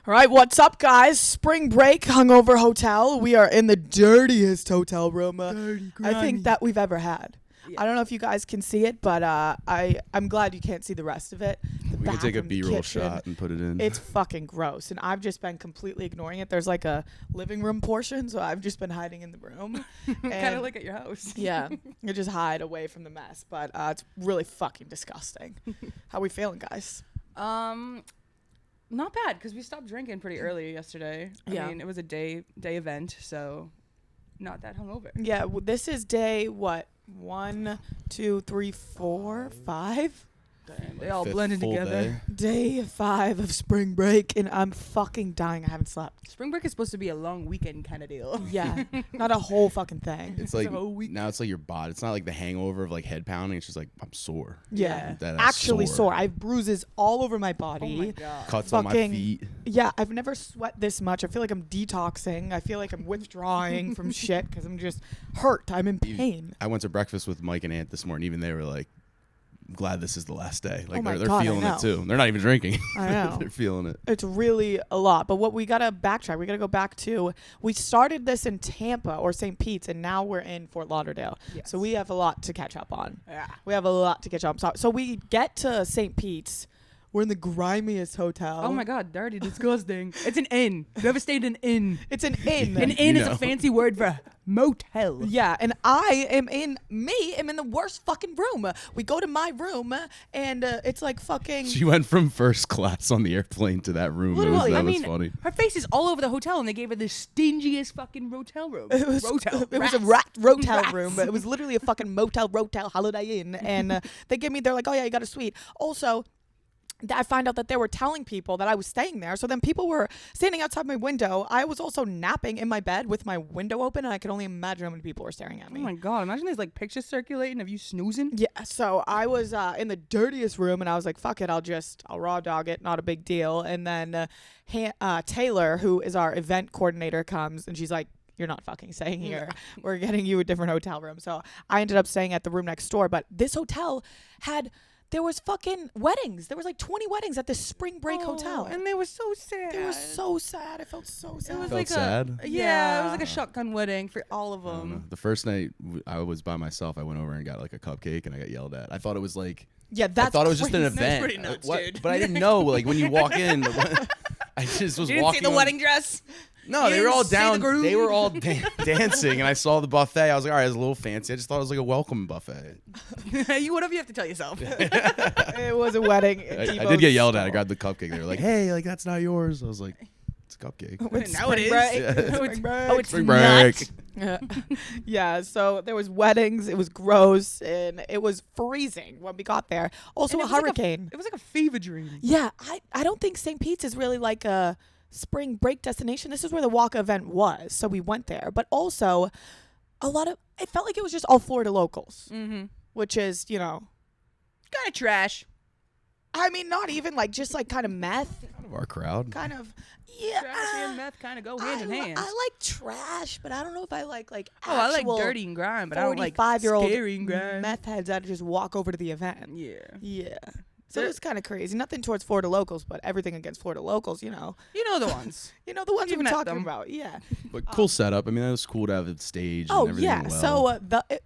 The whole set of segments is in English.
All right, what's up, guys? Spring break, Hungover Hotel. We are in the dirtiest hotel room I think that we've ever had. Yeah. I don't know if you guys can see it, but I'm glad you can't see the rest of it. We can take a B-roll shot and put it in. It's fucking gross, and I've just been completely ignoring it. There's like a living room portion, so I've just been hiding in the room. Kind of like at your house. Yeah, you just hide away from the mess, but it's really fucking disgusting. How we feeling, guys? Not bad, because we stopped drinking pretty early yesterday. I mean, it was a day event, so not that hungover. Yeah, this is day, what, 1, 2, 3, 4, 5? Damn, they all blended together. Day 5 of spring break, and I'm fucking dying. I haven't slept. Spring break is supposed to be a long weekend kind of deal. Yeah, not a whole fucking thing. It's like, now it's like your body. It's not like the hangover of like head pounding. It's just like, I'm sore. Yeah. Actually sore. I have bruises all over my body. Oh my God. Cuts on my feet. Yeah, I've never sweat this much. I feel like I'm detoxing. I feel like I'm withdrawing from shit because I'm just hurt. I'm in pain. I went to breakfast with Mike and Ant this morning. Even they were like, glad this is the last day. Like they're feeling it too. They're not even drinking. I know. They're feeling it. It's really a lot. But what we gotta backtrack. We gotta go back to, we started this in Tampa or St. Pete's, and now we're in Fort Lauderdale. Yes. So we have a lot to catch up on. Yeah. We have a lot to catch up on. So we get to St. Pete's. We're in the grimiest hotel. Oh my God, dirty, disgusting. It's an inn. You ever stayed in an inn? It's an inn. An inn is a fancy word for motel. Yeah, and I am in the worst fucking room. We go to my room, and it's like fucking... She went from first class on the airplane to that room. Literally, that was funny. Her face is all over the hotel, and they gave her the stingiest fucking rotel room. It was a rotel room. It was literally a fucking motel, Holiday Inn, and they're like, oh yeah, you got a suite. Also... I find out that they were telling people that I was staying there. So then people were standing outside my window. I was also napping in my bed with my window open, and I could only imagine how many people were staring at me. Oh my God, imagine there's like pictures circulating of you snoozing. Yeah, so I was in the dirtiest room, and I was like, fuck it, I'll raw dog it, not a big deal. And then Taylor, who is our event coordinator, comes, and she's like, you're not fucking staying here. Yeah. We're getting you a different hotel room. So I ended up staying at the room next door, but this hotel there was fucking weddings. There was like 20 weddings at this spring break hotel. And they were so sad. They were so sad. I felt so sad. It was like sad? Yeah, it was like a shotgun wedding for all of them. The first night I was by myself, I went over and got like a cupcake, and I got yelled at. I thought it was like... Yeah, that's I thought it was just an event. That's pretty nuts, dude. But I didn't know. Like when you walk in, I just was you didn't walking. See the wedding dress? No, they were all down. They were all dancing, and I saw the buffet. I was like, all right, it's a little fancy. I just thought it was like a welcome buffet. Whatever you have to tell yourself. It was a wedding. I did get yelled at. I grabbed the cupcake. They were like, hey, like that's not yours. I was like, it's a cupcake. Now it is. Yeah. It's spring break. Yeah, so there was weddings. It was gross, and it was freezing when we got there. Also, a hurricane. It was like a fever dream. Yeah, I don't think St. Pete's is really like a spring break destination. This is where the Waka event was, so we went there. But also, it felt like it was just all Florida locals, which is, kind of trash. I mean, not even like just like kind of meth. Kind of our crowd. Kind of, yeah. Trash and meth kind of go hand in hand. I like trash, but I don't know if I like I like dirty and grime, but I don't like 45-year-old scary and grime. meth heads that just walk over to the event. Yeah. Yeah. So it was kind of crazy. Nothing towards Florida locals, but everything against Florida locals, You know the ones. The ones we're talking about, yeah. But cool setup. I mean, it was cool to have the stage and everything well. So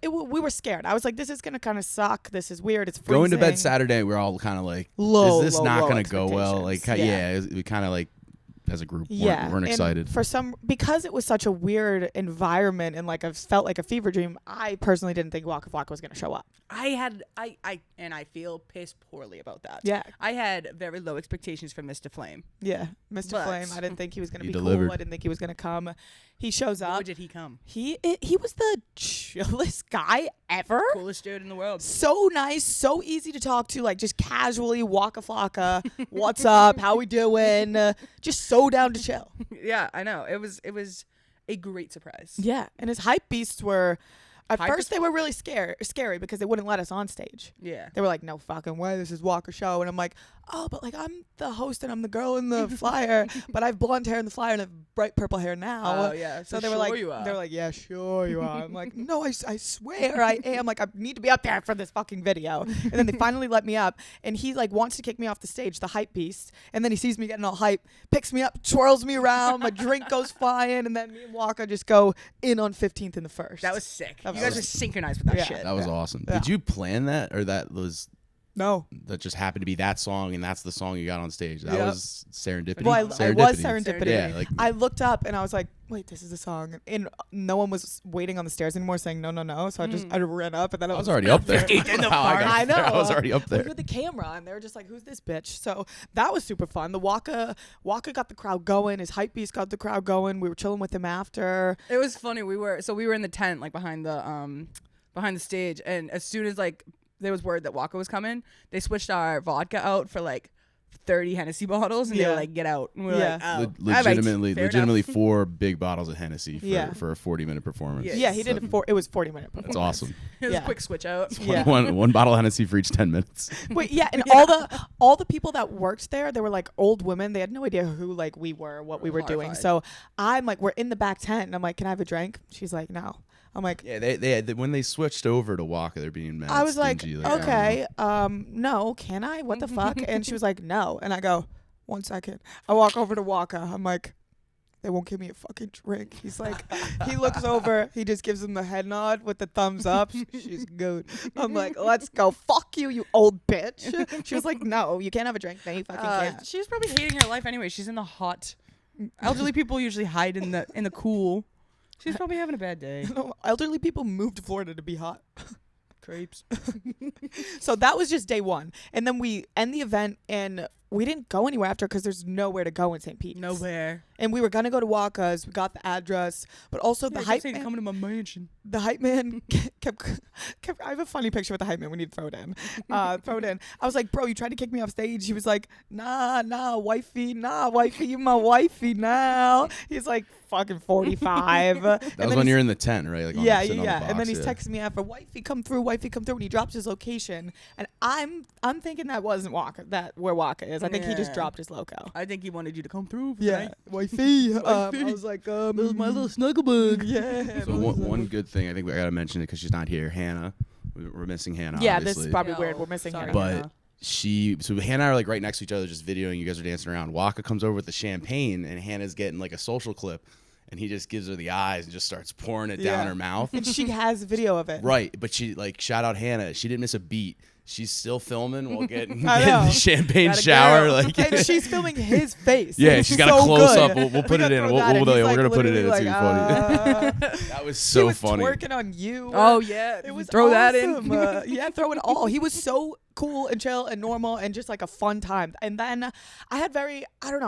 we were scared. I was like, this is going to kind of suck. This is weird. It's freezing. Going to bed Saturday, we were all kind of like, is this not going to go well? Like, we kind of like, as a group, weren't excited. Because it was such a weird environment and like I felt like a fever dream, I personally didn't think Waka Flocka was going to show up. I feel pissed poorly about that. Yeah. I had very low expectations for Mr. Flame. Yeah, Mr. Flame. I didn't think he was going to be delivered. cool. I didn't think he was going to come. He shows up. Where did he come? He was the chillest guy ever. Coolest dude in the world. So nice, so easy to talk to, like just casually Waka Flocka. What's up? How we doing? Just so down to chill. Yeah, I know. It was a great surprise. Yeah, and his hype beasts were... At first, they were really scary because they wouldn't let us on stage. Yeah. They were like, no fucking way, this is Walker's show. And I'm like, oh, but like I'm the host and I'm the girl in the flyer, but I have blonde hair in the flyer and I have bright purple hair now. Oh yeah. So they were like, yeah, sure you are. I'm like, no, I swear I am. Like I need to be up there for this fucking video. And then they finally let me up, and he like wants to kick me off the stage, the hype beast. And then he sees me getting all hype, picks me up, twirls me around, my drink goes flying, and then me and Waka just go in on 15th in the first. That was sick. You was guys were synchronized with that shit. That was awesome. Yeah. Did you plan that, or that just happened to be that song, and that's the song you got on stage? That was serendipity. Well, I was serendipity. Yeah, like I looked up and I was like, wait, this is the song, and no one was waiting on the stairs anymore saying no. So I ran up, and then I was already up there. I know. I was already up there. Look at the camera, and they were just like, who's this bitch? So that was super fun. The Waka got the crowd going. His hype beast got the crowd going. We were chilling with him after. It was funny. We were in the tent, like behind the stage, and as soon as like there was word that Waka was coming, they switched our vodka out for like 30 Hennessy bottles, and they were like, get out. And we were like, oh. legitimately 4 big bottles of Hennessy for a 40-minute performance. Yeah, he did it was 40-minute performance. That's awesome. It was a quick switch out. One bottle of Hennessy for each 10 minutes. Wait, yeah, and all the people that worked there, they were like old women. They had no idea who like we were, what we were doing. So I'm like, we're in the back tent, and I'm like, can I have a drink? She's like, no. I'm like, yeah, they when they switched over to Waka, they're being mad. I was stingy, like, okay, no, can I? What the fuck? And she was like, no. And I go, 1 second. I walk over to Waka. I'm like, they won't give me a fucking drink. He's like, he looks over. He just gives him the head nod with the thumbs up. She's good. I'm like, let's go. Fuck you, you old bitch. She was like, no, you can't have a drink. No, you fucking can't. She's probably hating her life anyway. She's in the hot. Elderly people usually hide in the cool. She's probably having a bad day. No, elderly people moved to Florida to be hot. Crepes. So that was just day one. And then we end the event, and we didn't go anywhere after because there's nowhere to go in St. Pete. Nowhere. And we were going to go to Waka's. We got the address. But also the hype man. Come to my mansion. The hype man kept. I have a funny picture with the hype man. We need to throw it in. I was like, bro, you tried to kick me off stage. He was like, nah, wifey, you my wifey now. He's like fucking 45. That was when you're in the tent, right? Like yeah. And then he's texting me after, wifey, come through. And he drops his location. And I'm thinking that wasn't Waka, where Waka is. I think he just dropped his loco. I think he wanted you to come through. Wifey. I was like, this is my little snuggle bug. Yeah. So one good thing, I think I gotta mention it because she's not here. Hannah, we're missing Hannah. Yeah, obviously. this is probably weird. We're missing Hannah. But so Hannah and I are like right next to each other, just videoing. You guys are dancing around. Waka comes over with the champagne, and Hannah's getting like a social clip. And he just gives her the eyes and just starts pouring it down her mouth. And she has video of it. Right. But she, like, shout out Hannah. She didn't miss a beat. She's still filming while getting the champagne shower. Like, and she's filming his face. Yeah, she's got a close up. We'll put it in. We're going to put it in. It's like, funny. That was so funny. He was twerking on you. Oh, yeah. It was throw awesome. that in. Yeah, throw it all. He was so cool and chill and normal and just like a fun time. And then I had I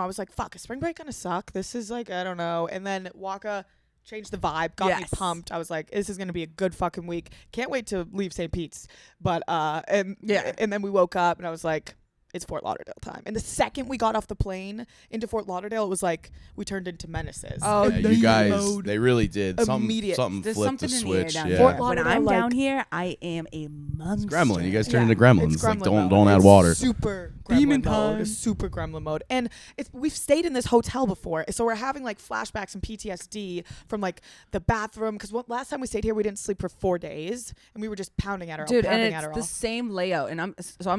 was like, fuck, is spring break going to suck? This is like, I don't know. And then Waka changed the vibe, got me pumped. I was like, this is going to be a good fucking week. Can't wait to leave St. Pete's. But, and then we woke up and I was like, it's Fort Lauderdale time. And the second we got off the plane into Fort Lauderdale, it was like we turned into menaces. Oh, yeah, you guys, they really did. Something flipped the switch. Yeah. Fort Lauderdale, when I'm down here, I am a monster. It's gremlin. You guys turn into gremlins. Like, don't add water. Super demon mode. Super gremlin mode. And we've stayed in this hotel before, so we're having like flashbacks and PTSD from like the bathroom. Because last time we stayed here, we didn't sleep for 4 days, and we were just pounding at her. Dude, and it's the same layout. And I'm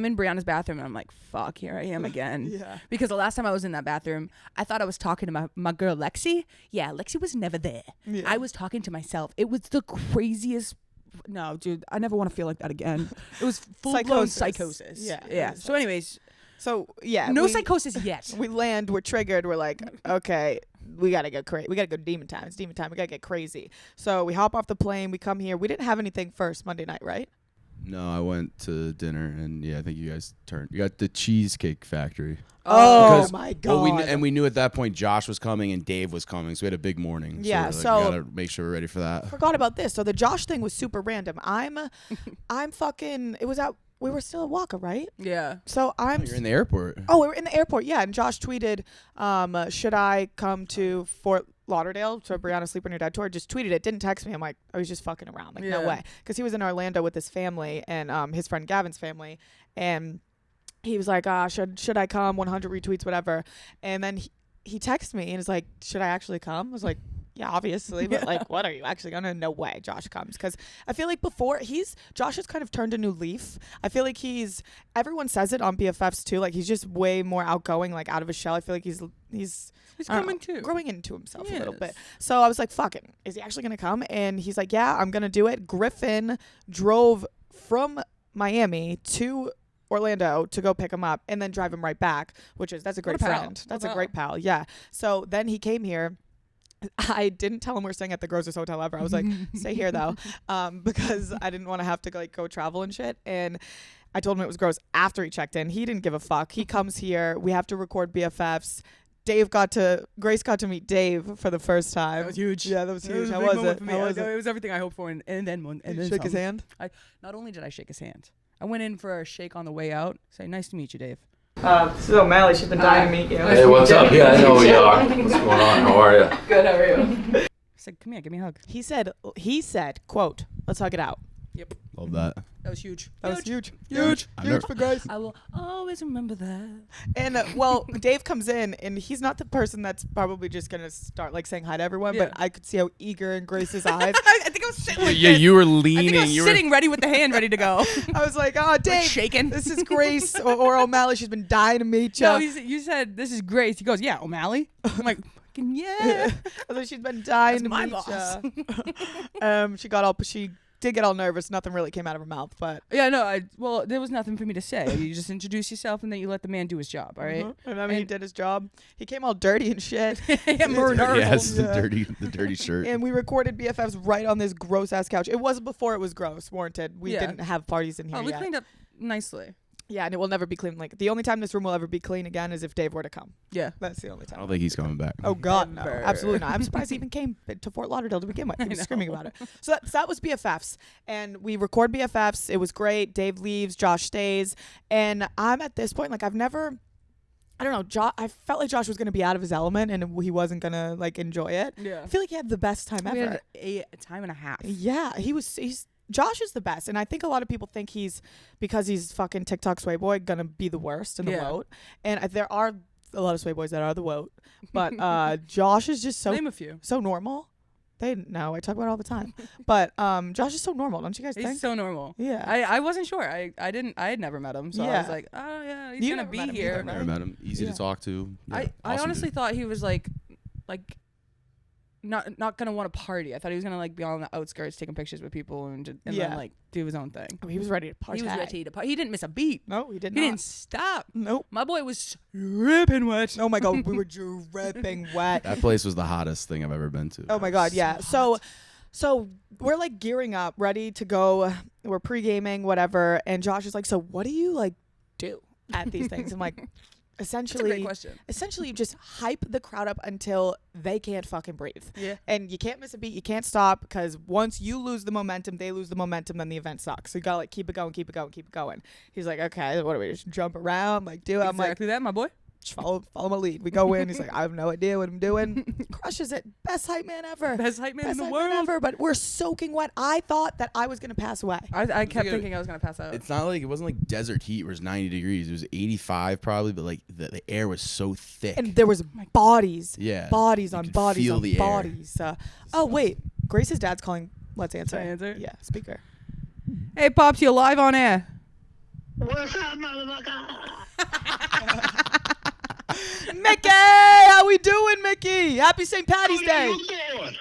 in Brianna's bathroom, and I'm like, fuck, here I am again. Yeah. Because the last time I was in that bathroom, I thought I was talking to my girl Lexi. Yeah, Lexi was never there. Yeah. I was talking to myself. It was the craziest. No, dude, I never want to feel like that again. It was full-blown psychosis. Yeah. So anyways. No psychosis yet. We land, we're triggered, we're like, okay, we gotta go crazy. We gotta go demon time. It's demon time. We gotta get crazy. So we hop off the plane, we come here. We didn't have anything first Monday night, right? No, I went to dinner, and I think you guys turned. You got the Cheesecake Factory. Oh my God! Well, we knew at that point Josh was coming and Dave was coming, so we had a big morning. Yeah, so we gotta make sure we're ready for that. Forgot about this. So the Josh thing was super random. I'm fucking. It was out. We were still at Waka, right? Yeah. So you're in the airport. Oh, we were in the airport. Yeah, and Josh tweeted, "Should I come to Fort Lauderdale to Brianna Sleep on Your Dad tour?" Just tweeted it. Didn't text me. I'm like, I was just fucking around. Like, no way. Because he was in Orlando with his family and his friend Gavin's family. And he was like, should I come? 100 retweets, whatever. And then he texted me and is like, should I actually come? I was like, yeah, obviously, but like, what are you actually gonna? No way, Josh comes, because I feel like Josh has kind of turned a new leaf. I feel like everyone says it on BFFs too. Like he's just way more outgoing, like out of his shell. I feel like he's growing into himself a little bit. So I was like, fuck it, is he actually gonna come? And he's like, yeah, I'm gonna do it. Griffin drove from Miami to Orlando to go pick him up and then drive him right back, that's a great friend. That's a great pal. Yeah. So then he came here. I didn't tell him we're staying at the grossest hotel ever. I was like, stay here though, because I didn't want to have to like go travel and shit. And I told him it was gross after he checked in. He didn't give a fuck. He comes here. We have to record BFFs. Grace got to meet Dave for the first time. That was huge. Yeah, that was huge. How was it? It was everything I hoped for, and then shake his hand. Not only did I shake his hand, I went in for a shake on the way out. Say, nice to meet you, Dave. This is O'Malley. She's been dying to meet you. Hey, what's up? Yeah, I know who you are. What's going on? How are you? Good. How are you? I said, come here, give me a hug. He said, quote, let's hug it out. Yep. Love that. That was huge. That was huge. Huge for Grace. I will always remember that. And Dave comes in, and he's not the person that's probably just gonna start like saying hi to everyone. Yeah. But I could see how eager in Grace's eyes. I think I was sitting like Yeah, this. you were leaning. I think I was sitting ready with the hand ready to go. I was like, oh, Dave, shaking. This is Grace or O'Malley. She's been dying to meet you. No, you said this is Grace. He goes, yeah, O'Malley. I'm like, fucking yeah. I was like, she's been dying to my meet boss. you. She did get all nervous. Nothing really came out of her mouth, but yeah, no, there was nothing for me to say. You just introduce yourself and then you let the man do his job, all right? And I mean, he did his job. He came all dirty and shit. Yes, the dirty shirt. And we recorded BFFs right on this gross ass couch. It was before it was gross, warranted. We didn't have parties in here we yet. cleaned up nicely. Yeah, and it will never be clean. Like the only time this room will ever be clean again is if Dave were to come. Yeah, that's the only time. I don't think he's coming back. Oh God, no, Never. absolutely not. I'm surprised he even came to Fort Lauderdale to begin with. He was screaming about it. So that was BFFs, and we record BFFs. It was great. Dave leaves, Josh stays, and I'm at this point like I don't know. I felt like Josh was gonna be out of his element and he wasn't gonna like enjoy it. Yeah, I feel like he had the best time we ever. had a time and a half. Yeah, Josh is the best, and I think a lot of people think because he's fucking TikTok sway boy gonna be the worst in the vote, and there are a lot of sway boys that are the vote, but Josh is just Name a few. so normal. I talk about it all the time, but Josh is so normal, don't you guys think? He's so normal. Yeah, I wasn't sure. I had never met him, so I was like, oh yeah, he's gonna be here. Never met him. Easy to talk to. Yeah, I awesome honestly dude. thought he was like not gonna want to party. I thought he was gonna like be on the outskirts taking pictures with people and then like do his own thing. He was ready to party. He was ready to party. He didn't miss a beat. No, he did not. He didn't stop. Nope. My boy was dripping wet. Oh my God, we were dripping wet. That place was the hottest thing I've ever been to. Oh my God, yeah. So we're like gearing up, ready to go. We're pre-gaming, whatever. And Josh is like, so what do you like do at these things? I'm like, essentially, That's a great question. Essentially, you just hype the crowd up until they can't fucking breathe. Yeah. And you can't miss a beat. You can't stop, because once you lose the momentum, they lose the momentum, then the event sucks. So you gotta like keep it going, keep it going, keep it going. He's like, okay, what do we just jump around, like do it? I'm like, Exactly that, my boy. just follow my lead. We go in. He's like, I have no idea what I'm doing. Crushes it. Best hype man ever. Best hype man in Best the hype world. man ever. But we're soaking wet. I thought that I was gonna pass away. I kept thinking I was gonna pass out. It's not like it wasn't like desert heat where it's 90 degrees. It was 85 probably, but like the air was so thick. And there was bodies. Yeah. Bodies You on could bodies feel on the air. bodies. Oh wait, Grace's dad's calling. Let's answer. Should I answer? Yeah, speaker. Hey, Pops, you're live on air. What's up, motherfucker? Mickey, how we doing, Mickey? Happy St. Patty's How Day. you doing?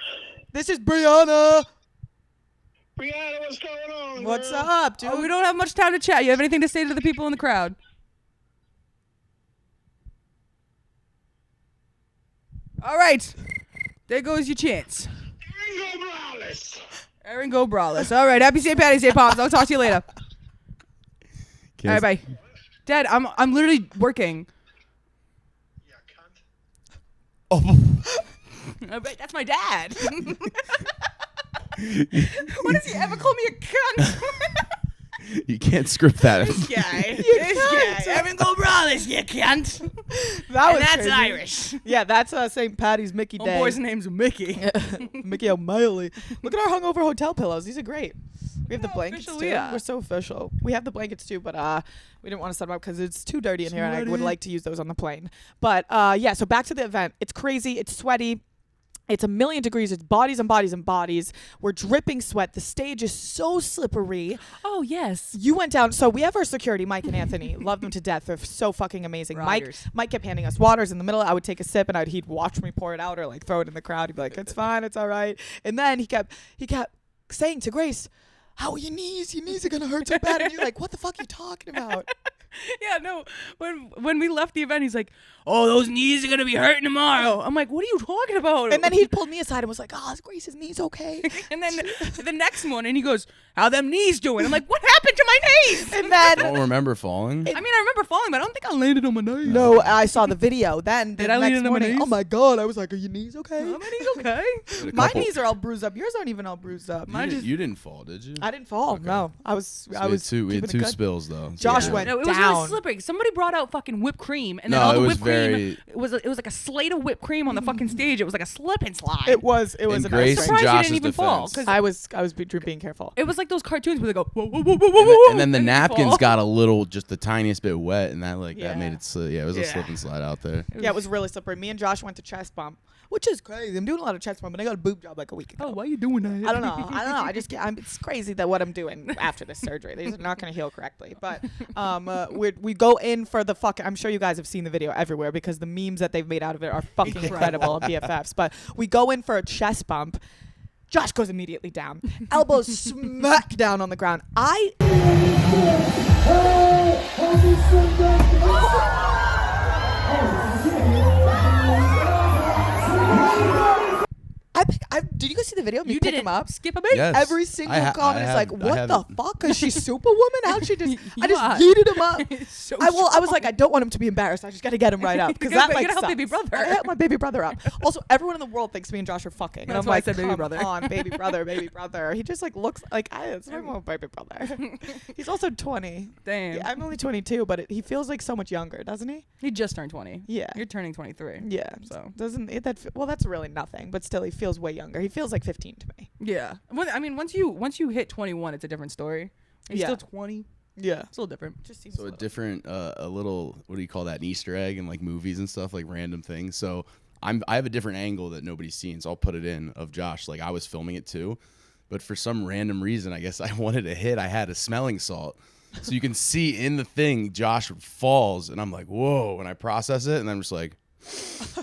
This is Brianna. Brianna, what's going on? What's girl? up, dude? Oh, we don't have much time to chat. You have anything to say to the people in the crowd? All right. There goes your chance. Ringo Morales. Aaron Go Brawlers. All right. Happy St. Patty's Day, Pops. I'll talk to you later. All right, bye. Dad, I'm literally working. Yeah, cunt. All right, that's my dad. When does he ever call me a cunt? You can't script that. This guy. Aaron Go Brawlers, you cunt. That was And that's crazy. Irish. Yeah, that's St. Patty's Mickey Day. Homeboy's name's Mickey. Mickey O'Malley. Look at our hungover hotel pillows. These are great. We have the blankets too. official, yeah. We're so official. We have the blankets too, but we didn't want to set them up because it's too dirty in here, and I would like to use those on the plane. But yeah, so back to the event. It's crazy. It's sweaty. It's 1,000,000 degrees. It's bodies and bodies and bodies. We're dripping sweat. The stage is so slippery. Oh, yes. You went down. So we have our security, Mike and Anthony. Love them to death. They're so fucking amazing. Riders. Mike kept handing us waters in the middle. I would take a sip, and he'd watch me pour it out or like throw it in the crowd. He'd be like, "It's fine. It's all right." And then he kept saying to Grace, "How are your knees? Your knees are gonna hurt so bad." And you're like, "What the fuck are you talking about?" Yeah, no. When we left the event, he's like, "Oh, those knees are gonna be hurting tomorrow." I'm like, "What are you talking about?" And then he pulled me aside and was like, "Oh, is Grace's knees okay?" And then the next morning, he goes, "How them knees doing?" I'm like, "What happened to my knees?" And then I don't remember falling. I mean, I remember falling, but I don't think I landed on my knees. no, I saw the video. Then the Did I land next on my morning, knees? oh my god, I was like, "Are your knees okay?" Are my knees okay? A My couple- knees are all bruised up. Yours aren't even all bruised up. You didn't fall, did you? I didn't fall. Okay. No, I was. So I was. we had keeping it two good. spills though. Josh Yeah. went No, it was down. really slippery. Somebody brought out fucking whipped cream, and then No, all the it was whipped cream. very- It was like a slate of whipped cream on the fucking stage. It was like a slip and slide. It was. It was In a Grace nice and surprised you Josh's didn't even fall, defense. 'cause I was being careful. it was like those cartoons where they go whoa whoa whoa whoa whoa whoa, And then the you napkins fall. got a little, just the tiniest bit wet, and that Yeah. that made it. Yeah, it was a Yeah. slip and slide out there. Yeah, it was really slippery. Me and Josh went to chest bump, which is crazy. I'm doing a lot of chest bump, and I got a boob job like a week ago. Oh, why are you doing that? I don't know. I just it's crazy that what I'm doing after this surgery. These are not going to heal correctly. But we go in for the fucking. I'm sure you guys have seen the video everywhere because the memes that they've made out of it are fucking incredible on BFFs. But we go in for a chest bump. Josh goes immediately down. Elbows smack down on the ground. Did you guys see the video of me You pick didn't him up? skip a beat. Yes. Every single comment is like, I "What the haven't. fuck? Is she Superwoman? How'd she just? I just Yeah. yeeted him up." It's so I was like, I don't want him to be embarrassed. I just got to get him right up because You gotta- that like you gotta help sucks. baby brother. I help my baby brother up. Also, everyone in the world thinks me and Josh are fucking, and That's I'm why I like, said baby come brother. on, baby brother, baby brother. He just like looks like it's my more baby brother. He's also 20. Damn. Yeah, I'm only 22, but he feels like so much younger, doesn't he? He just turned 20. Yeah. You're turning 23. Yeah. So. Doesn't it, well, that's really nothing, but still, he feels way younger. He feels like 15 to me. Yeah. Well, I mean, once you hit 21, it's a different story. He's Yeah. still 20. Yeah. It's a little different. Just seems So a little. different, a little, what do you call that? An Easter egg in like movies and stuff, like random things. So I have a different angle that nobody's seen, so I'll put it in of Josh. Like I was filming it too, but for some random reason, I guess I wanted to hit. I had a smelling salt, so you can see in the thing Josh falls, and I'm like, whoa, and I process it, and I'm just like.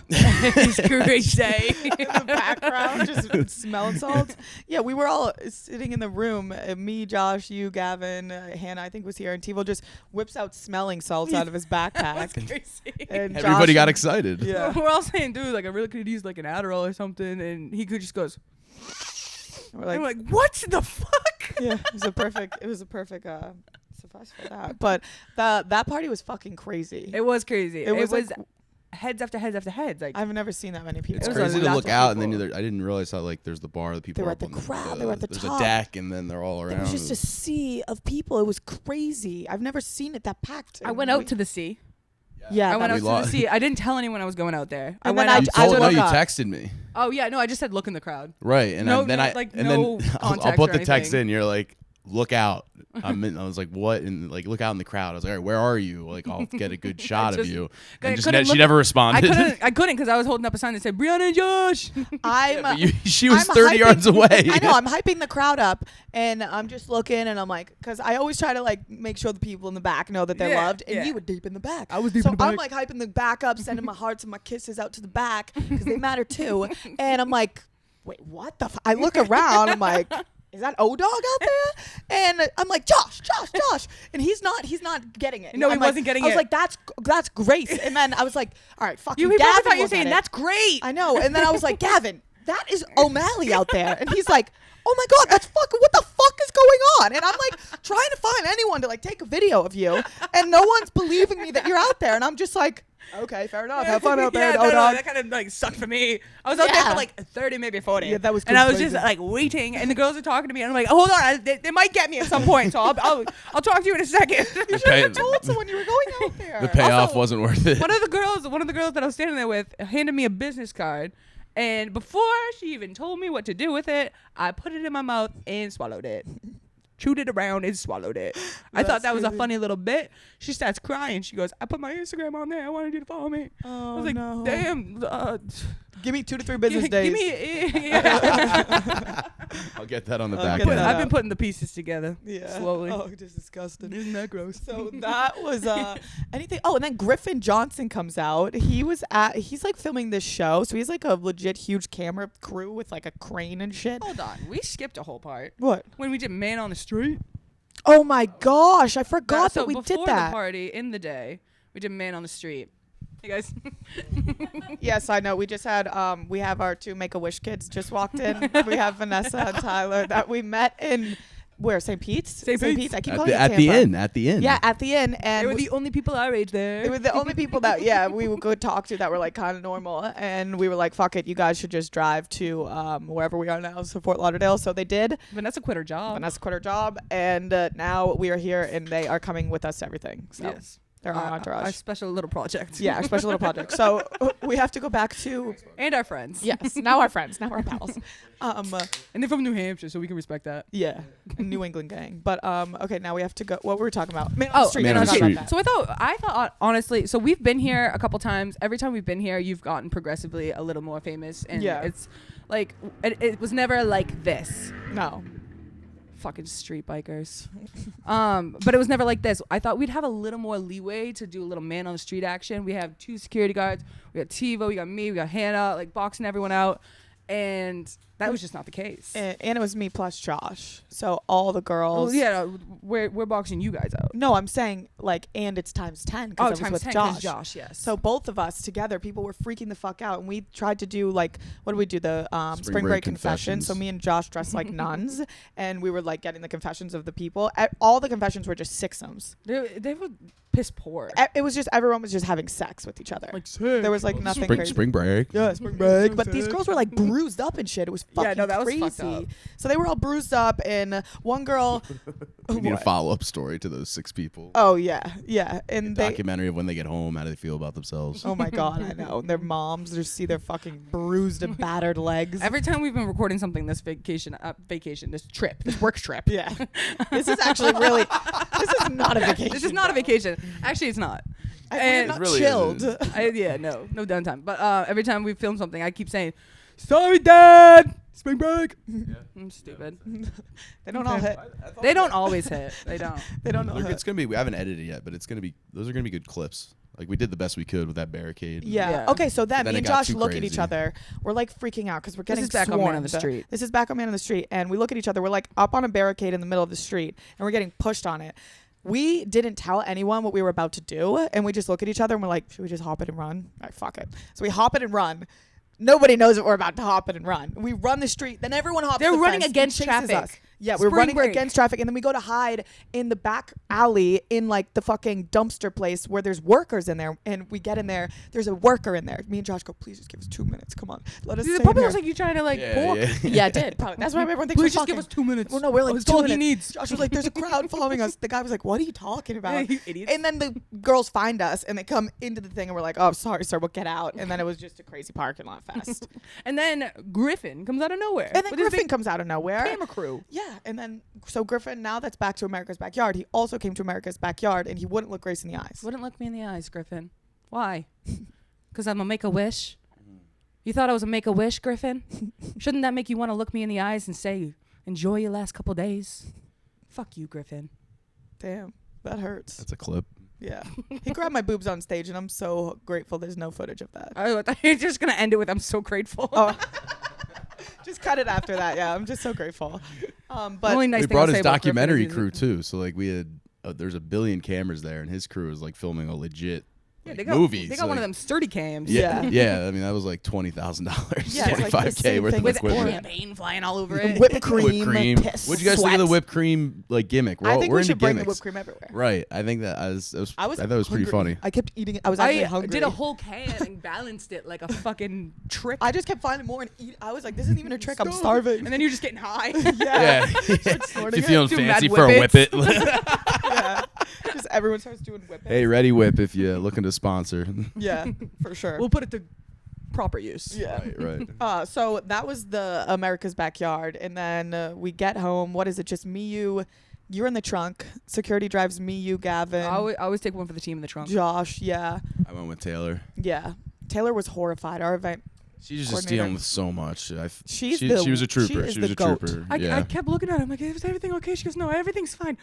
It's crazy. In the background, just smelling salts. Yeah, we were all sitting in the room. Me, Josh, you, Gavin, Hannah, I think was here, and Tivo just whips out smelling salts out of his backpack. Crazy. And Everybody Josh got and- excited. Yeah. We're all saying, dude, like I really could use like an Adderall or something, and he could just goes. We're I'm like, what the fuck? yeah, it was a perfect suffice for that. But that party was fucking crazy. It was crazy. It was like- heads after heads after heads. Like I've never seen that many people. It's It was crazy to lots look of out, and people. then I didn't realize how like there's the bar, the people They were are at up the on crowd, they were at the there's top. a deck, and then they're all around. It was just a sea of people. It was crazy. I've never seen it that packed. I went out to the sea. Yeah, I went We out to lost- the sea. I didn't tell anyone I was going out there. I And went then out. You I told, no, woke you up. texted me. Oh yeah, no, I just said look in the crowd. Right, and No, then no, I like, and no then I'll context put or the text anything. in. You're like, look out. I was like, what? And like, look out in the crowd. I was like, all right, where are you? Like, I'll get a good shot of just- you. I And just couldn't she look- never responded. I couldn't because I was holding up a sign that said Brianna and Josh. I'm. She was I'm 30 yards hyping- away. I know. I'm hyping the crowd up, and I'm just looking, and I'm like, because I always try to like make sure the people in the back know that they're Yeah, loved, and yeah. you were deep in the back. I was deep so in the I'm back. like hyping the back up, sending my hearts and my kisses out to the back because they matter too. And I'm like, wait, what the? I look around. I'm like. Is that O-Dog out there? And I'm like, Josh, and he's not getting it. No, he I'm like- wasn't getting I was it. like, that's Grace. And then I was like, all right, fucking You people Gavin thought you were was at saying it. that's great. I know. And then I was like, Gavin, that is O'Malley out there. And he's like, oh my God, that's fucking, what the fuck is going on? And I'm like trying to find anyone to like take a video of you. And no one's believing me that you're out there. And I'm just like, okay, fair enough. Have fun out there, Yeah, no, O-Dog. that kind of like sucked for me. I was out there Yeah. for like 30, maybe 40. Yeah, that was and I was crazy. just like waiting, and the girls were talking to me, and I'm like, hold on, they might get me at some point, so I'll talk to you in a second. You should have told someone you were going out there. The payoff Also, wasn't worth it. one of the girls that I was standing there with handed me a business card, and before she even told me what to do with it, I put it in my mouth and swallowed it. chewed it around and swallowed it. I thought that was a funny little bit. She starts crying. She goes, I put my Instagram on there. I wanted you to follow me. Oh, I was like, no. damn. Give me 2 to 3 business days. Give me. Yeah. I'll get that on the I'll back get end. that. I've been putting the pieces together. Yeah. Slowly. Oh, just disgusting. Isn't that gross? So that was anything. Oh, and then Griffin Johnson comes out. He's like filming this show. So he's like a legit huge camera crew with like a crane and shit. Hold on. We skipped a whole part. What? When we did Man on the Street. Oh my gosh, I forgot So that we did before that. the party, in the day, we did Man on the Street. Hey guys. Yes, I know. We just had we have our 2 Make-A-Wish kids just walked in. We have Vanessa and Tyler that we met in where St. Pete's. St. Pete's. I keep At calling the, it at the Tampa. inn. At the inn. Yeah, at the inn, and They were the only people our age there. they were the only people that we would go talk to that were like kind of normal, and we were like, fuck it, you guys should just drive to wherever we are now, so Fort Lauderdale. So they did. Vanessa quit her job. Vanessa quit her job, and now we are here, and they are coming with us to everything. So Yes. they're our entourage. Our special little project. Yeah, our special little project. So we have to go back to And our friends. yes, now our friends, now our pals. And they're from New Hampshire, so we can respect that. Yeah, New England gang. But okay, now we have to go. What were we talking about? Man on the Oh, street. Man on the I forgot Street. about that. So I thought honestly, so we've been here a couple times. Every time we've been here, you've gotten progressively a little more famous, and Yeah. it's like it was never like this. No. Fucking street bikers. But it was never like this. I thought we'd have a little more leeway to do a little Man on the Street action. We have 2 security guards. We got TiVo. We got me. We got Hannah, like boxing everyone out. And that was just not the case. And it was me plus Josh. So all the girls. Well, yeah, we're boxing you guys out. No, I'm saying like, and it's times 10 Oh, because I was times with 10 'cause Josh. Josh, yes. So both of us together, people were freaking the fuck out, and we tried to do like, what did we do? The spring break confession. So me and Josh dressed like nuns, and we were like getting the confessions of the people. All the confessions were just sixums. They were piss poor. It was just everyone was just having sex with each other. Like sick. There was like nothing Spring, crazy. spring break. Yeah, spring break. But these girls were like bruised up and shit. It was fucking Yeah, no, that was crazy. fucked up. So they were all bruised up, and one girl. We need a What? follow-up story to those 6 people. Oh yeah, yeah, and they. Documentary of when they get home, how do they feel about themselves? Oh my god, I know. Their moms just see their fucking bruised and battered legs. Every time we've been recording something this this work trip. Yeah, this is actually really. This is not a vacation. This is not a vacation. Actually, it's not. We're And not really chilled. isn't. No downtime. But every time we film something, I keep saying, "Sorry, Dad, spring break." I'm stupid. They don't all hit. They don't always hit. They don't. They don't know. It's gonna be. We haven't edited yet, but it's gonna be. Those are gonna be good clips. Like we did the best we could with that barricade. Yeah. Yeah. Okay, so then But then me it and got Josh too look at each crazy. other. We're like freaking out because we're getting is back on Man on the swarmed. Street. This is back on Man on the Street, and we look at each other. We're like up on a barricade in the middle of the street, and we're getting pushed on it. We didn't tell anyone what we were about to do, and we just look at each other and we're like, should we just hop it and run? All right, fuck it. So we hop it and run. Nobody knows that we're about to hop it and run. We run the street, then everyone hops They're the running fence and against chases traffic. us. Yeah, we're Spring running break. against traffic, and then we go to hide in the back alley in like the fucking dumpster place where there's workers in there, and we get in there. There's a worker in there. Me and Josh go, please just give us 2 minutes. Come on, let us. It stay in probably here." looks like you trying to like Yeah, pork. yeah. Yeah, it did. Probably. That's why everyone thinks Please we're just give fucking. us 2 minutes. Well, no, we're like That's 2 all he minutes. needs. Josh was like, "There's a crowd following us." The guy was like, "What are you talking about?" You idiots. And then the girls find us and they come into the thing and we're like, "Oh, sorry, sir, we'll get out." And then it was just a crazy parking lot fest. And then Griffin comes out of nowhere. And then with his Griffin big comes out of nowhere. camera crew. Yeah, and then so Griffin, now that's back to America's Backyard. He also came to America's Backyard and he wouldn't look Grace in the eyes. Wouldn't look me in the eyes, Griffin. Why? Because I'm a Make-A-Wish? You thought I was a Make-A-Wish, Griffin? Shouldn't that make you want to look me in the eyes and say, enjoy your last couple days? Fuck you, Griffin. Damn, that hurts. That's a clip. Yeah, he grabbed my boobs on stage, and I'm so grateful. There's no footage of that. I thought you're just going to end it with, I'm so grateful. Oh. Just cut it after that. Yeah, I'm just so grateful. But Only nice We thing I'll brought say his about Griffin documentary is crew too. So like we had, there's a billion cameras there, and his crew is like filming a legit Yeah, like, they got, movie. They got So, one of like, them sturdy cams. Yeah, Yeah. yeah. I mean, that was like $20,000, Yeah, it's like the 25K same worth thing of with With equipment. champagne flying all over And it. whipped cream, Whipped cream. piss, What'd you guys think of the sweat. whipped cream like gimmick? I think we're we into should bring the gimmicks. whipped cream everywhere. Right. I think that I thought it was pretty hungry. funny. I kept eating it. I was actually I hungry. did a whole can and balanced it like a fucking trick. I just kept finding more and eat. I was like, this isn't even a trick. I'm starving. And then you're just getting high. Yeah. snorting If it. you're feeling Do mad fancy for a whip it. Yeah. Just everyone starts doing whip it. Hey, Ready Whip, if you're looking to sponsor. Yeah, for sure. We'll put it to proper use. Yeah. Right. So that was the America's Backyard. And then we get home. What is it? Just me, you. You're in the trunk. Security drives me, you, Gavin. I always take one for the team in the trunk. Josh, yeah. I went with Taylor. Yeah. Taylor was horrified. Our event. She's just coordinator. dealing with so much. She was a trooper. She was a goat. trooper. I kept looking at her. I'm like, is everything okay? She goes, no, everything's fine.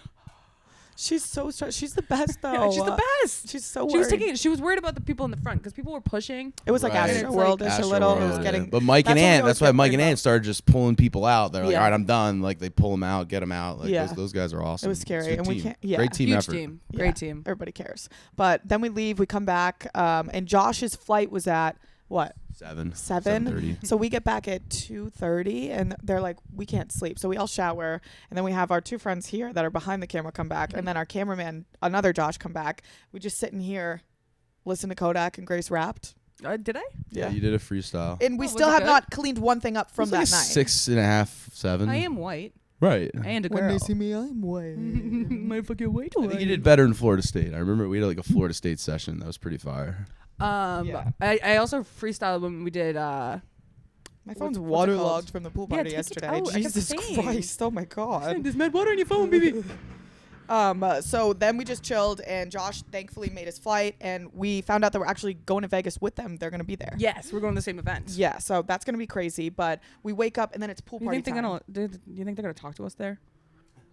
She's so she's the best though. Yeah, she's the best. She's so She was worried. She was worried about the people in the front because people were pushing. It was like Right. Astro World-ish a little. It was getting. But Mike and that's what we Ant, always that's why get Mike worried and about. Ant started just pulling people out. They're like, Yeah. all right, I'm done. Like they pull them out, get them out. Like Yeah. those guys are awesome. It was scary, It's a and we team. can't. Yeah. Great team Huge effort. team. Yeah. Great team. Everybody cares. But then we leave. We come back, and Josh's flight was at what? 7:30. So we get back at 2:30, and they're like, we can't sleep. So we all shower, and then we have our two friends here that are behind the camera come back, and then our cameraman, another Josh, come back. We just sit in here, listen to Kodak and Grace rapped. Did I? Yeah, you did a freestyle. And we Oh, was still it have good? not cleaned one thing up from It was that like night. 6.5, 7. I am white Right. and a When girl. they see me, I'm white. My fucking white. I think you did better in Florida State. I remember we had like a Florida State session that was pretty fire. Yeah. I also freestyled when we did. My phone's what's it waterlogged called? from the pool Yeah, party take it yesterday. out. I kept Jesus saying. Christ! Oh my god. There's mad water on your phone, baby. So then we just chilled, and Josh thankfully made his flight, and we found out that we're actually going to Vegas with them. They're gonna be there. Yes, we're going to the same event. Yeah. So that's gonna be crazy. But we wake up, and then it's pool You party think time. do you think they're gonna talk to us there?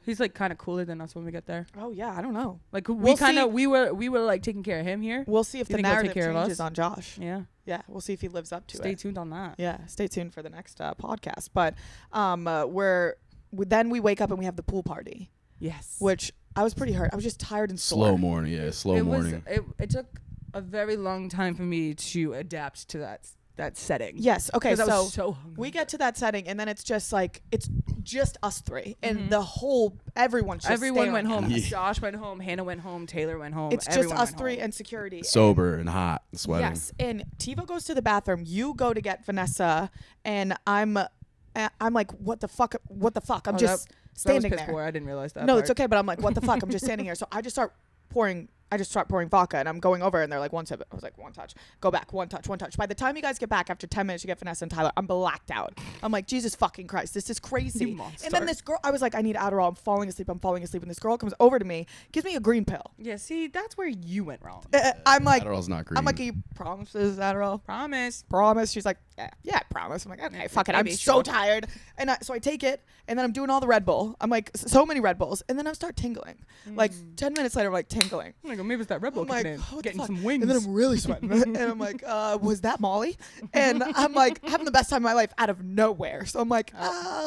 He's like kind of cooler than us when we get there. Oh yeah, I don't know. Like We'll we were like taking care of him here. We'll see if You the think he'll take narrative care of changes us? on Josh. Yeah. Yeah, we'll see if he lives up to Stay it. tuned on that. Yeah, stay tuned for the next podcast. But then we wake up and we have the pool party, Yes. which I was pretty hurt. I was just tired and sore. Slow morning. Yeah, slow morning. It took a very long time for me to adapt to that setting. Yes. Okay. 'Cause I So was so hungry. we get to that setting, and then it's just us three, and everyone Everyone went home. Yeah. Josh went home. Hannah went home. Taylor went home. It's just everyone us went three home. and security. Sober and hot, and sweating. Yes, and Tivo goes to the bathroom. You go to get Vanessa, and I'm like, what the fuck? What the fuck? I'm Oh, just that was standing piss there. poor. I didn't realize that. No, part. it's okay, but I'm like, what the fuck? I'm just standing here. So I just start pouring vodka, and I'm going over, and they're like, one sip. I was like, one touch. Go back, one touch, one touch. By the time you guys get back, after 10 minutes, you get Vanessa and Tyler, I'm blacked out. I'm like, Jesus fucking Christ, this is crazy. You monster. And then this girl, I was like, I need Adderall. I'm falling asleep. And this girl comes over to me, gives me a green pill. Yeah. See, that's where you went wrong. I'm like, Adderall's not green. I'm like, you promise this is Adderall? Promise. Promise. She's like, yeah, I promise. I'm like, okay, fuck it. I'm maybe, so sure. tired. And so I take it, and then I'm doing all the Red Bull. I'm like, so many Red Bulls. And then I start tingling. Like 10 minutes later, I'm like tingling. I'm like, maybe it's that Red Bull I'm like, kicking in, what the getting fuck? some wings. And then I'm really sweating. And I'm like, was that Molly? And I'm like, having the best time of my life out of nowhere. So I'm like,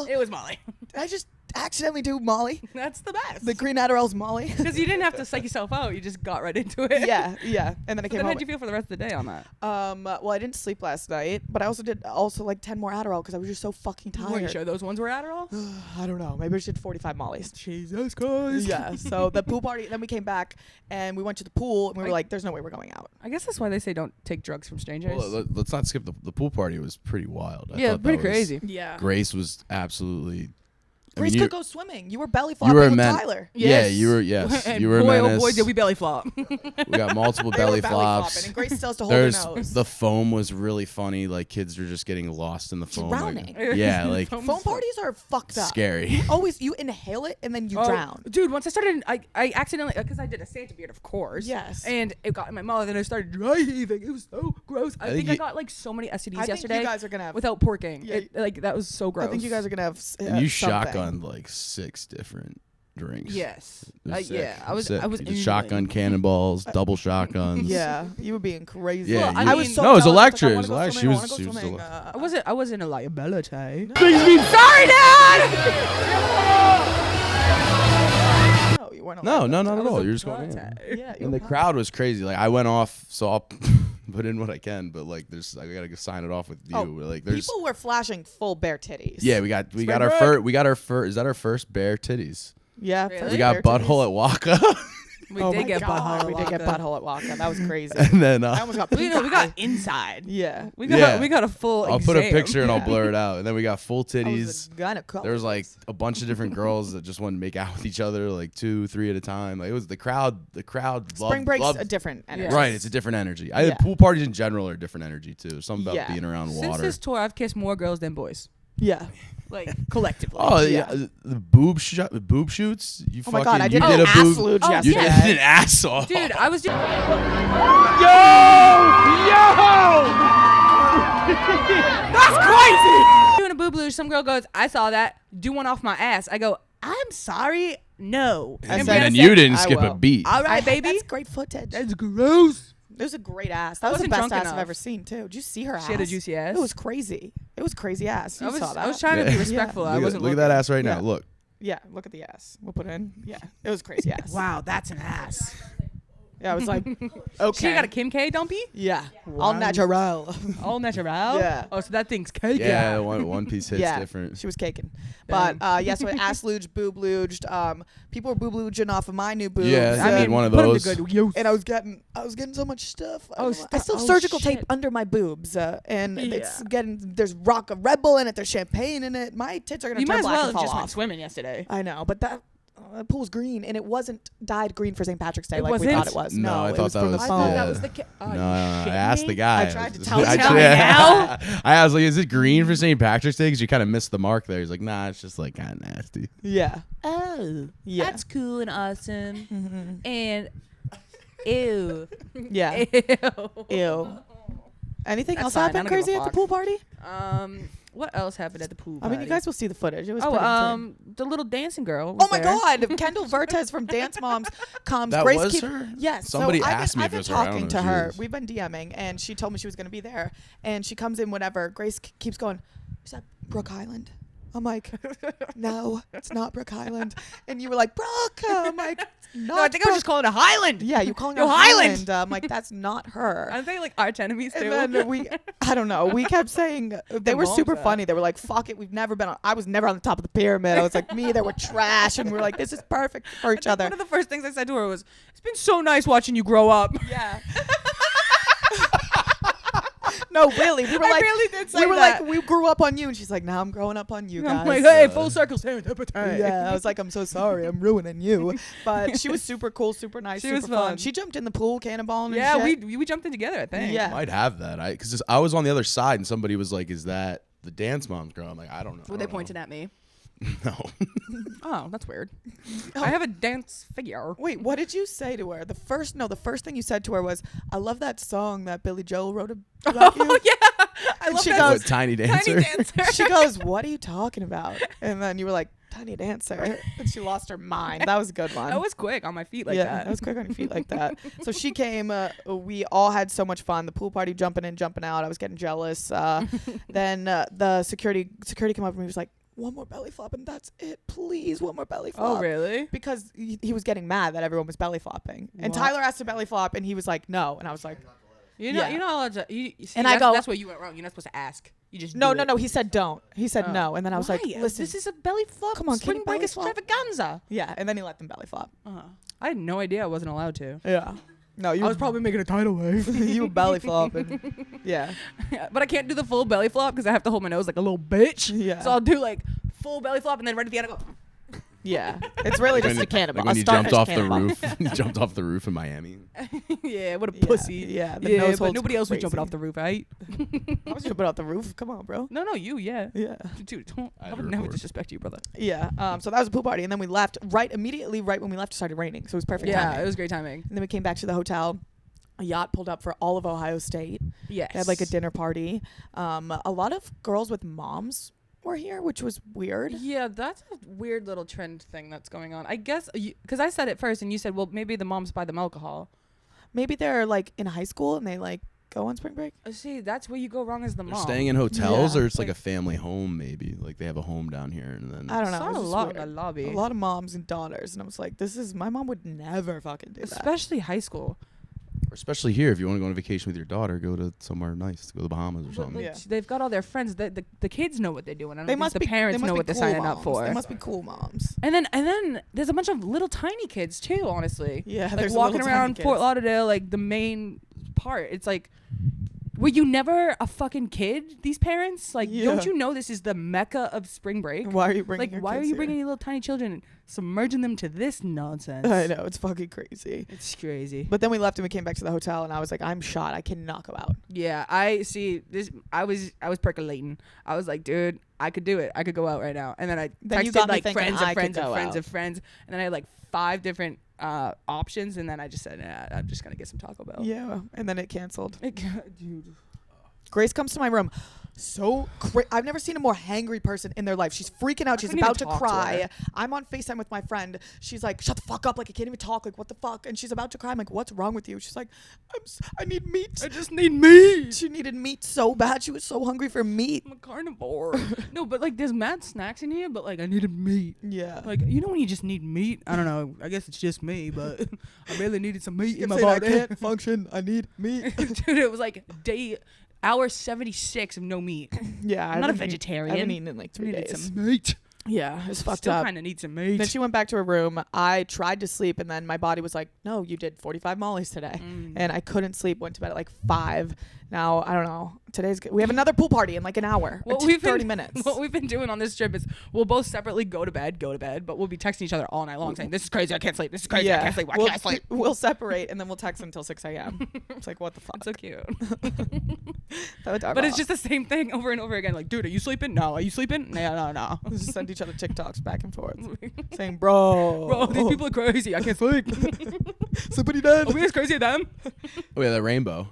it was Molly. did I just accidentally do Molly? That's the best. The green Adderall's Molly? Because you didn't have to psych yourself out. You just got right into it. yeah. And then I So came then home. how'd you feel for the rest of the day on that? Well, I didn't sleep last night, but I also did like 10 more Adderall because I was just so fucking tired. Were you sure those ones were Adderall? I don't know. Maybe I did 45 Mollies. Jesus Christ. Yeah. So the pool party, then we came back and we went to the pool and we were like, there's no way we're going out. I guess that's why they say don't take drugs from strangers. Well, let's not skip the pool party. Was pretty wild. I yeah, thought that pretty was- crazy. Yeah. Grace was absolutely. Grace I mean, could go swimming. You were belly you flopping were a with man. Tyler. Yeah, Yes. you were. Yes, And you were a boy, menace. oh boy, did we belly flop. We got multiple They were belly belly flops. flopping, and Grace still has to hold her There's nose. the foam was really funny. Like kids were just getting lost in the foam. Drowning. Like, yeah, like Foam Foam parties are fucked up. scary. You inhale it and then you Oh, drown. Dude, once I started, I accidentally, because I did a Santa beard, of course. Yes. And it got in my mouth and I started dry heaving. It was so gross. I think think I you- got like so many STDs I think yesterday you guys are gonna have. without porking. Yeah. Like that was so gross. I think you guys are gonna have. And you something. shotgunned like 6 different drinks. Yes. It was sick. Yeah. I was. Sick. I was You did in shotgun cannonballs, double shotguns. Yeah, you were being crazy. Yeah, Well, you- I I was mean- so No, it was jealous. I was like, electric. I It was wanna go electric. swimming, I She wanna go was swimming. deli- I wasn't a liability. Sorry, Dad. No, you weren't. No, allowed not to. at was all. a You're just going. contact. Yeah, you And were the crowd was crazy. Like I went off, so I'll put in what I can. But like, I gotta sign it off with you. Oh, Like, there's. people were flashing full bare titties. Yeah, we got our break. first. We got our first. Is that our first bare titties? Yeah. Really? first We got bare butthole titties. at Waka. We Oh did my get God, butthole. We did get Waka. butthole at Waka. That was crazy. And then I almost got We pink got eye. inside. Yeah. We got Yeah. we got a full. I'll put a exam. picture and I'll Yeah. blur it out. And then we got full I titties. was gonna call There was like this. a bunch of different girls that just wanted to make out with each other, like 2, 3 at a time. Like it was the crowd. The crowd Spring break's loved a different energy. Right, it's a different energy. Yeah. Pool parties in general are a different energy too. Something about Yeah. being around Since water. this tour, I've kissed more girls than boys. Yeah. Like collectively. Oh Yeah. yeah, the boob shoots. You Oh my fucking God, I you did did an a ass boob. luge Oh, You yesterday. did an ass off. Dude, I was just That's crazy. doing a boob luge. Some girl goes, I saw that. Do one off my ass. I go, I'm sorry. No. And said- then I you said, didn't I skip a will. beat. All right, baby. That's great footage. That's gross. It was a great ass. That was the wasn't best drunk ass enough. I've ever seen too. Did you see her ass? She had a juicy ass. It was crazy. It was crazy ass. You saw that. I was trying to Yeah. be respectful. I Look, wasn't look at that looking. ass right now. Yeah. Look. Yeah, look at the ass. We'll put it in. Yeah, it was crazy ass. Wow, that's an ass. Yeah, I was like, okay. She got a Kim K dumpy? Yeah, all natural. All natural? Yeah. Oh, so that thing's cake. Yeah, one piece hits Yeah, different. she was caking. But yeah, so ass luged, boob luged. People were boob luging off of my new boobs. Yeah, I did one of put 'em to those. good use. And I was getting so much stuff. Oh, I still have oh, surgical shit. tape under my boobs, and it's Yeah. getting. There's rock a Red Bull in it. There's champagne in it. My tits are gonna You turn might as black well and have fall just went off. swimming yesterday. I know, but that pool's green, and it wasn't dyed green for St. Patrick's Day It like we wasn't? thought it was. No, I it thought was that for the was- I foam. thought Yeah. that was the. No, I asked the guy. I tried to tell you. Tell me now. I was like, "Is it green for St. Patrick's Day?" Because you kind of missed the mark there. He's like, "Nah, it's just like kind of nasty." Yeah, Oh, yeah, that's cool and awesome. Mhm. And ew. yeah. Ew. Ew. Anything That's else fine, I happened don't give a crazy at the fuck. pool party? What else happened at the pool I party? mean, you guys will see the footage. It was Oh, pretty insane. the little dancing girl. Oh was my there. God! Kendall Vertes from Dance Moms comes. That Grace was keep- her? Yes. Somebody so asked me I've if been it was her. I don't talking know to who she her. is. We've been DMing, and she told me she was going to be there. And she comes in whenever. Grace keeps going, is that Brooke Highland? I'm like, no, it's not Brooke Highland. And you were like, Brooke. I'm like, not No, I think I was just calling it a Highland. Yeah, you calling Yo, her Highland. Highland. I'm like, that's not her. Aren't they like arch enemies too? And then I don't know. We kept saying they were moms super are. funny. They were like, "Fuck it, we've never been on." I was never on the top of the pyramid. I was like, "Me, they were trash," and we were like, "This is perfect for each other." One of the first things I said to her was, "It's been so nice watching you grow up." Yeah. No, really. We were I like, really did say we were that. like, we grew up on you, and she's like, "Now I'm growing up on you guys." I'm like, hey, full circle serendipity. Yeah, I was like, I'm so sorry, I'm ruining you. But she was super cool, super nice, She super was fun. fun. She jumped in the pool, cannonballing. and Yeah, shit. we jumped in together, I think. Yeah. Might have that. Because I was on the other side and somebody was like, "Is that the Dance Moms girl?" I'm like, "I don't know." Were they pointing at me? No. Oh, that's weird. Oh. I have a dance figure. Wait, what did you say to her? The first thing you said to her was, "I love that song that Billy Joel wrote about you." Oh yeah, I And love she that. goes, What, Tiny Dancer? Tiny dancer. She goes, "What are you talking about?" And then you were like, "Tiny Dancer," and she lost her mind. That was a good one. That was quick on my feet like yeah, that. that was quick on your feet like that. So she came. We all had so much fun. The pool party, jumping in, jumping out. I was getting jealous. Then the security came up and he was like, "One more belly flop, and that's it. Please, one more belly flop." Oh really? Because he was getting mad that everyone was belly flopping, and What? Tyler asked to belly flop, and he was like, "No," and I was like, You know, Yeah. you're not allowed to. You see, And I that's, go- that's where you went wrong. You're not supposed to ask. You just "No, do no, it. no." He said, "Don't." He said, Oh. "No," and then I was like, Why? "Listen, this is a belly flop. Come on, can spring you break belly flop? extravaganza." yeah," and then he let them belly flop. I had no idea I wasn't allowed to. Yeah. No, you I was probably making a tidal wave. you were belly flopping. Yeah. But I can't do the full belly flop because I have to hold my nose like a little bitch. Yeah. So I'll do like full belly flop and then right at the end I go. Yeah. It's really just a cannibal. Like when a you jumped starfish off cannibal. the roof. You jumped off the roof in Miami. Yeah, what a Yeah, pussy. yeah, the yeah. nose But hole's nobody else was jumping crazy. off the roof, right? I was jumping out the roof. Come on, bro. No, you, yeah. Yeah. Dude, don't, I I had would to never record. disrespect you, brother. Yeah. So that was a pool party, and then we left immediately right when we left. It started raining, so it was perfect. Yeah, timing. it was great timing. And then we came back to the hotel. A yacht pulled up for all of Ohio State. Yes. They had like a dinner party. A lot of girls with moms were here, which was weird. Yeah, that's a weird little trend thing that's going on. I guess because I said it first and you said, well, maybe the moms buy them alcohol. Maybe they're like in high school and they like go on spring break. See, that's where you go wrong as the They're mom. staying in hotels, Yeah. or it's like a family home, maybe. Like they have a home down here, and then I don't know. Saw it was a just lot in weird. the lobby. A lot of moms and daughters, and I was like, "This is my mom would never fucking do that." Especially high school. Especially here, if you want to go on vacation with your daughter, go to somewhere nice. Go to the Bahamas or something. Yeah. They've got all their friends. The kids know what they're doing. I don't They think must the be. parents they must know be what they're cool signing moms. up for. They must be cool moms. And then there's a bunch of little tiny kids too. Honestly, Yeah, like there's walking little tiny around kids. Fort Lauderdale, like the main part. It's like, were you never a fucking kid? These parents, like, Yeah. don't you know this is the mecca of spring break? Why are you bringing? Like, your why are kids you here? bringing your little tiny children and submerging them to this nonsense? I know, it's fucking crazy. It's crazy. But then we left and we came back to the hotel, and I was like, I'm shot. I cannot go out. Yeah, I see this. I was percolating. I was like, dude, I could do it. I could go out right now. And then I Then you texted got me like thinking friends I of could friends of go friends out. of friends, and then I had like 5 different options, and then I just said, nah, I'm just gonna get some Taco Bell. Yeah, and then it canceled. Dude. Grace comes to my room. I've never seen a more hangry person in their life. She's freaking out. She's couldn't about to even talk to cry. her. I'm on FaceTime with my friend. She's like, shut the fuck up. Like, I can't even talk. Like, what the fuck? And she's about to cry. I'm like, what's wrong with you? She's like, I need meat. I just need meat. She needed meat so bad. She was so hungry for meat. I'm a carnivore. No, but like there's mad snacks in here, but like I needed meat. Yeah. Like, you know when you just need meat? I don't know. I guess it's just me, but I really needed some meat in my Saying I body. can't function. I need meat. Dude, it was like hour 76 of no meat. Yeah. I'm not a I vegetarian. haven't eaten in like 3 Needed days. some meat. Yeah. It's fucked Still up. kind of need some meat. Then she went back to her room. I tried to sleep, and then my body was like, no, you did 45 mollies today. And I couldn't sleep. Went to bed at like 5. Now, I don't know. We have another pool party in like an hour. What Or we've 30 been- minutes. What we've been doing on this trip is we'll both separately go to bed, but we'll be texting each other all night long saying, this is crazy, I can't sleep. This is crazy, I can't sleep. Why we'll, can't I sleep? We'll separate, and then we'll text until 6 a.m. It's like, what the fuck? It's so cute. But But it's just the same thing over and over again. Like, dude, are you sleeping? No. Are you sleeping? No. We'll just send each other TikToks back and forth saying, bro. Bro, these people are crazy. I can't sleep. Somebody dead. Are we as crazy as them? Oh yeah, that rainbow.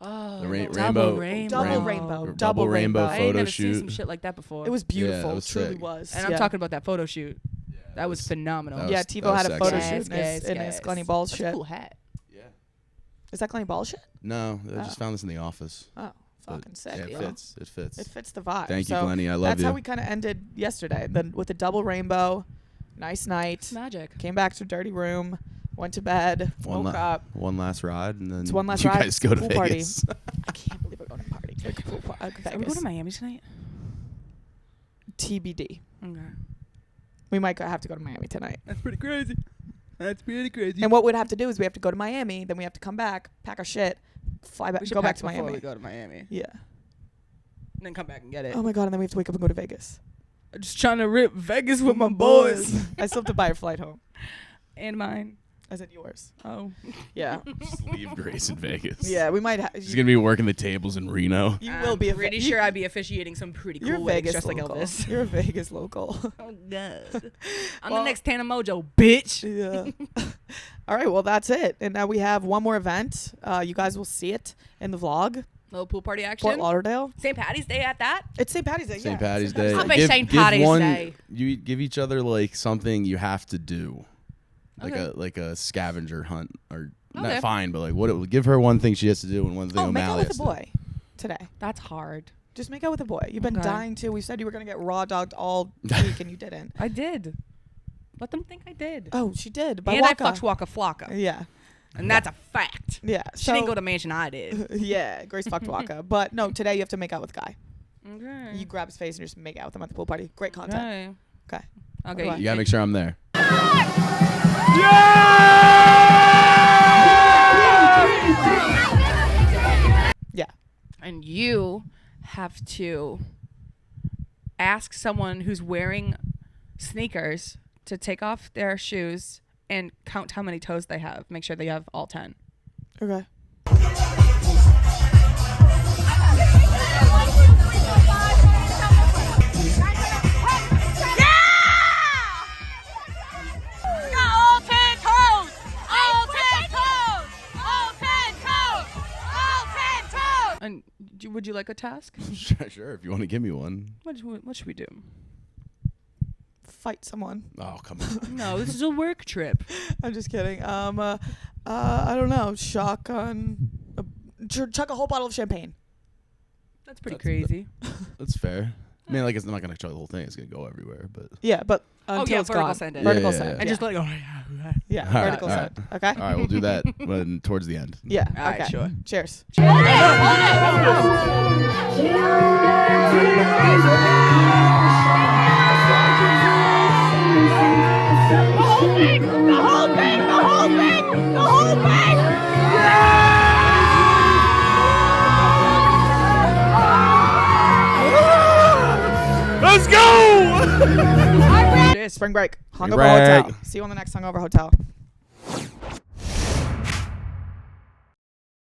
Oh, The double rainbow. rainbow. Double rainbow. I ain't photo never seen shoot. some shit like that before. It was beautiful. Yeah, it was truly sick. was. And I'm talking about that photo shoot. That was phenomenal. that Yeah, was- TiVo that was had a photo sexy. shoot in his Glenny Balls That's a shit. cool hat. Yeah. Is that Glenny Balls shit? No, I Oh. just found this in the office. Oh, But fucking sick. Yeah, it yo. fits. It fits. It fits the vibe. Thank you, So Glenny. I love that's you. how we kind of ended yesterday. Then with a double rainbow, nice night. It's magic. Came back to a dirty room, went to bed, woke up. One last ride, and then It's one last you ride. guys go to Pool party. Vegas. I can't believe we're going to a party. Like, pool par- Are we Vegas. going to Miami tonight? TBD. Okay. We might have to go to Miami tonight. That's pretty crazy. That's pretty crazy. And what we'd have to do is we have to go to Miami, then we have to come back, pack our shit, fly back, we should go back pack to before Miami. we go to Miami. Yeah. And then come back and get it. Oh my god, and then we have to wake up and go to Vegas. I'm just trying to rip Vegas with my boys. I still have to buy a flight home. And mine. I said yours. Oh. Yeah. Just leave Grace in Vegas. Yeah, we might She's gonna be working the tables in Reno. You will be a pretty sure I'd be officiating some pretty cool You're a weddings Vegas just local. like Elvis. You're a Vegas local. Oh god. I'm Well- the next Tana Mojo, bitch. Yeah. All right, well that's it. And now we have one more event. You guys will see it in the vlog. Little pool party action. Fort Lauderdale. St. Patty's Day at that. It's St. Patty's Day. St. yeah. Patty's Day. I'll be St. Patty's Day. You give each other like something you have to do, like Okay. a scavenger hunt, or Okay. not fine, but like what it would give her one thing she has to do and one thing Oh, make out O'Malley with has a to do. boy today. That's hard. Just make out with a boy. You've been Okay. dying to. We said you were gonna get raw dogged all week, and you didn't. I did. Let them think I did. Oh, she did. By And Waka. I fucked Waka Flocka. Yeah. And that's a fact. Yeah. She didn't go to mansion, I did. Yeah, Grace fucked Waka. But no, today you have to make out with Guy. Okay. You grab his face and just make out with him at the pool party. Great content. Okay. Okay. Okay. You gotta make sure I'm there. Yeah. And you have to ask someone who's wearing sneakers to take off their shoes and count how many toes they have. Make sure they have all 10. Okay. And would you like a task? Sure, if you want to give me one. What should we do? Fight someone. Oh, come on. No, this is a work trip. I'm just kidding. I don't know. Shotgun. Chuck a whole bottle of champagne. That's pretty That's- crazy. That's fair. I mean, like I'm not gonna chug the whole thing. It's gonna go everywhere, but Yeah, but Oh, until yeah, it's vertical gone. send it. Vertical Yeah, send. yeah, And just like, oh, yeah, All right, vertical all send. Okay. all right, we'll do that when towards the end. Yeah. All right, okay. sure. Cheers. Let's go. Spring break. Hungover break. hotel. See you on the next Hungover hotel.